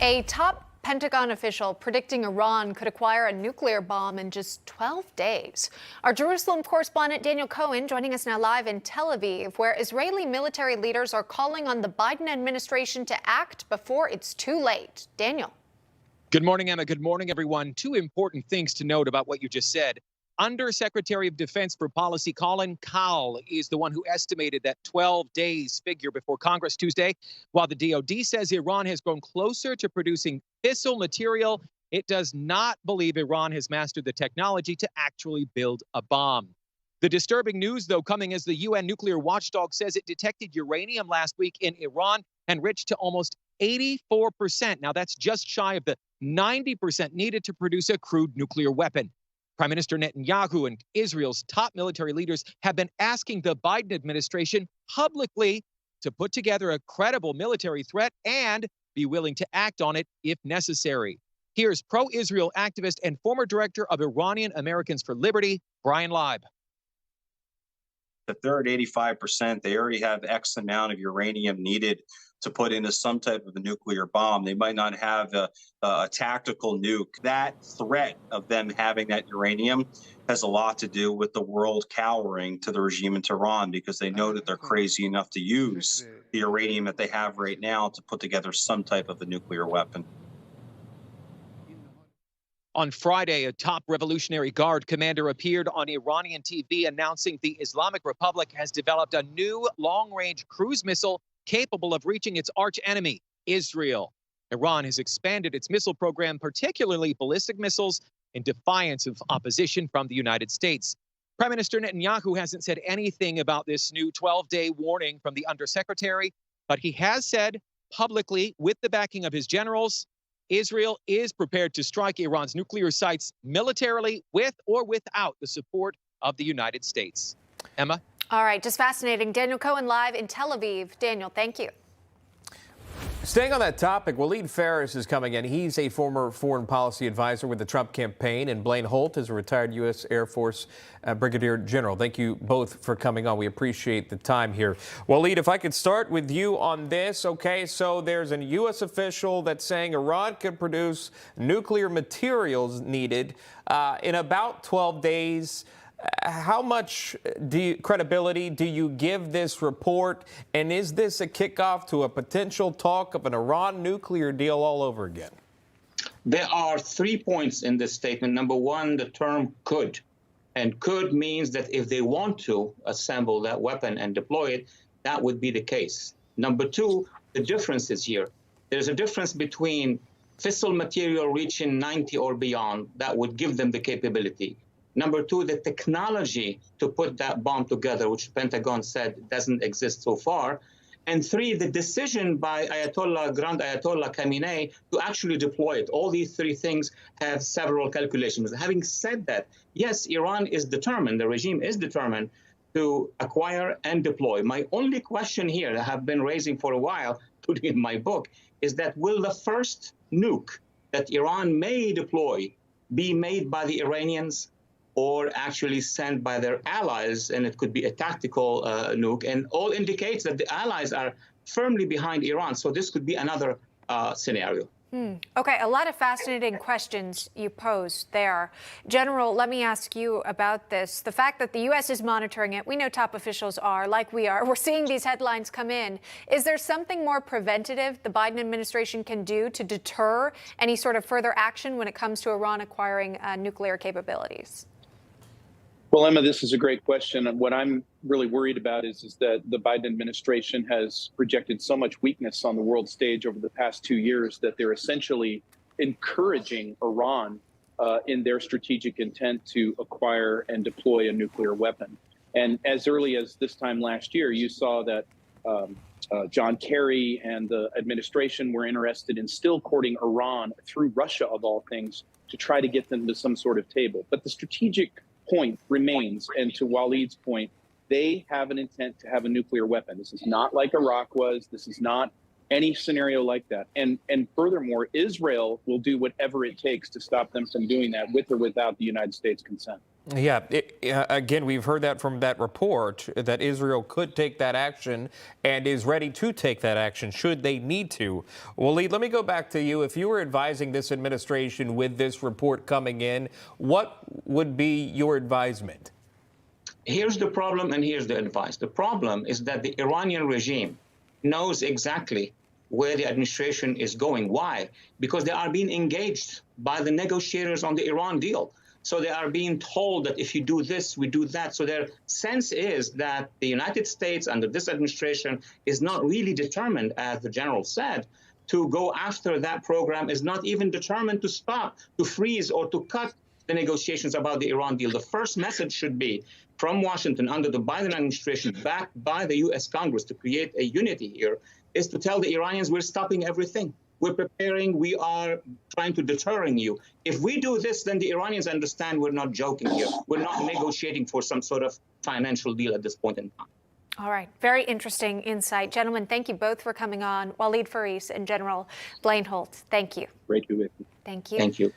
A top Pentagon official predicting Iran could acquire a nuclear bomb in just 12 days. Our Jerusalem correspondent Daniel Cohen joining us now live in Tel Aviv, where Israeli military leaders are calling on the Biden administration to act before it's too late. Daniel. Good morning, Emma. Good morning, everyone. Two important things to note about what you just said. Undersecretary of Defense for Policy Colin Powell is the one who estimated that 12 days figure before Congress Tuesday. While the DoD says Iran has grown closer to producing fissile material, it does not believe Iran has mastered the technology to actually build a bomb. The disturbing news, though, coming as the UN nuclear watchdog says it detected uranium last week in Iran enriched to almost 84%. Now, that's just shy of the 90% needed to produce a crude nuclear weapon. Prime Minister Netanyahu and Israel's top military leaders have been asking the Biden administration publicly to put together a credible military threat and be willing to act on it if necessary. Here's pro-Israel activist and former director of Iranian Americans for Liberty, Brian Leib. If they're at 85%, they already have X amount of uranium needed to put into some type of a nuclear bomb. They might not have a tactical nuke. That threat of them having that uranium has a lot to do with the world cowering to the regime in Tehran, because they know that they're crazy enough to use the uranium that they have right now to put together some type of a nuclear weapon. On Friday, a top Revolutionary Guard commander appeared on Iranian TV announcing the Islamic Republic has developed a new long-range cruise missile capable of reaching its archenemy, Israel. Iran has expanded its missile program, particularly ballistic missiles, in defiance of opposition from the United States. Prime Minister Netanyahu hasn't said anything about this new 12-day warning from the undersecretary, but he has said publicly, with the backing of his generals, Israel is prepared to strike Iran's nuclear sites militarily with or without the support of the United States. Emma? All right, just fascinating. Daniel Cohen live in Tel Aviv. Daniel, thank you. Staying on that topic, Walid Phares is coming in. He's a former foreign policy advisor with the Trump campaign, and Blaine Holt is a retired U.S. Air Force Brigadier General. Thank you both for coming on. We appreciate the time here. Walid, if I could start with you on this. Okay, so there's a U.S. official that's saying Iran could produce nuclear materials needed in about 12 days. How much credibility do you give this report? And is this a kickoff to a potential talk of an Iran nuclear deal all over again? There are 3 points in this statement. Number one, the term could. And could means that if they want to assemble that weapon and deploy it, that would be the case. Number two, the difference is here. There's a difference between fissile material reaching 90 or beyond that would give them the capability. Number two, the technology to put that bomb together, which the Pentagon said doesn't exist so far. And three, the decision by Grand Ayatollah Khamenei to actually deploy it. All these three things have several calculations. Having said that, yes, Iran is determined, the regime is determined to acquire and deploy. My only question here that I have been raising for a while, putting in my book, is that will the first nuke that Iran may deploy be made by the Iranians, or actually sent by their allies, and it could be a tactical nuke. And all indicates that the allies are firmly behind Iran. So this could be another scenario. Okay, a lot of fascinating questions you posed there. General, let me ask you about this. The fact that the U.S. is monitoring it, we know top officials are, like we are. We're seeing these headlines come in. Is there something more preventative the Biden administration can do to deter any sort of further action when it comes to Iran acquiring nuclear capabilities? Well, Emma, this is a great question. And what I'm really worried about is that the Biden administration has projected so much weakness on the world stage over the past 2 years that they're essentially encouraging Iran in their strategic intent to acquire and deploy a nuclear weapon. And as early as this time last year, you saw that John Kerry and the administration were interested in still courting Iran through Russia, of all things, to try to get them to some sort of table. But the strategic point remains, and to Walid's point, they have an intent to have a nuclear weapon. This is not like Iraq was. This is not any scenario like that. And furthermore, Israel will do whatever it takes to stop them from doing that, with or without the United States consent. Yeah, again, we've heard that from that report that Israel could take that action and is ready to take that action should they need to. Walid, let me go back to you. If you were advising this administration with this report coming in, what would be your advisement? Here's the problem and here's the advice. The problem is that the Iranian regime knows exactly where the administration is going. Why? Because they are being engaged by the negotiators on the Iran deal. So they are being told that if you do this, we do that. So their sense is that the United States under this administration is not really determined, as the general said, to go after that program, is not even determined to stop, to freeze, or to cut the negotiations about the Iran deal. The first message should be from Washington under the Biden administration, backed by the U.S. Congress to create a unity here, is to tell the Iranians we're stopping everything. We're preparing, we are trying to deterring you. If we do this, then the Iranians understand we're not joking here. We're not negotiating for some sort of financial deal at this point in time. All right. Very interesting insight. Gentlemen, thank you both for coming on. Walid Phares and General Blaine Holt, thank you. Great to be with you. Thank you. Thank you.